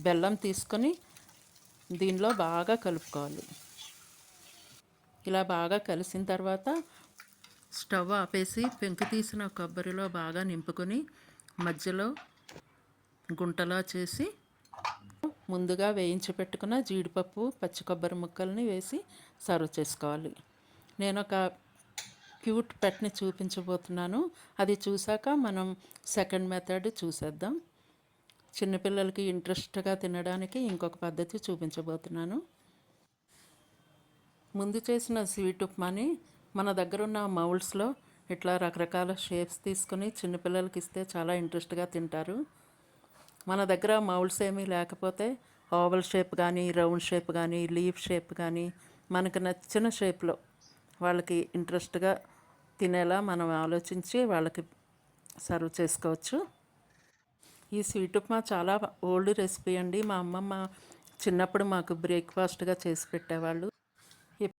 బెల్లం తీసుకొని దీనిలో బాగా కలుపుకోవాలి. ఇలా బాగా కలిసిన తర్వాత స్టవ్ ఆపేసి పెంకు తీసిన కొబ్బరిలో బాగా నింపుకొని మధ్యలో గుంటలా చేసి ముందుగా వేయించి పెట్టుకున్న జీడిపప్పు పచ్చి కొబ్బరి ముక్కల్ని వేసి సర్వ్ చేసుకోవాలి. నేను ఒక క్యూట్ పెట్ని చూపించబోతున్నాను. అది చూసాక మనం సెకండ్ మెథడ్ చూసేద్దాం. చిన్నపిల్లలకి ఇంట్రెస్ట్గా తినడానికి ఇంకొక పద్ధతి చూపించబోతున్నాను. ముందు చేసిన స్వీట్ ఉప్మాని మన దగ్గర ఉన్న మౌల్డ్స్లో ఇట్లా రకరకాల షేప్స్ తీసుకొని చిన్నపిల్లలకి ఇస్తే చాలా ఇంట్రెస్ట్గా తింటారు. మన దగ్గర మౌల్డ్స్ ఏమీ లేకపోతే ఓవల్ షేప్ కానీ, రౌండ్ షేప్ కానీ, లీఫ్ షేప్ కానీ మనకు నచ్చిన షేప్లో వాళ్ళకి ఇంట్రెస్ట్గా తినేలా మనం ఆలోచించి వాళ్ళకి సర్వ్ చేసుకోవచ్చు. ఈ స్వీట్ ఉప్మా చాలా ఓల్డ్ రెసిపీ అండి. మా అమ్మమ్మ చిన్నప్పుడు మాకు బ్రేక్ఫాస్ట్గా చేసి పెట్టేవాళ్ళు.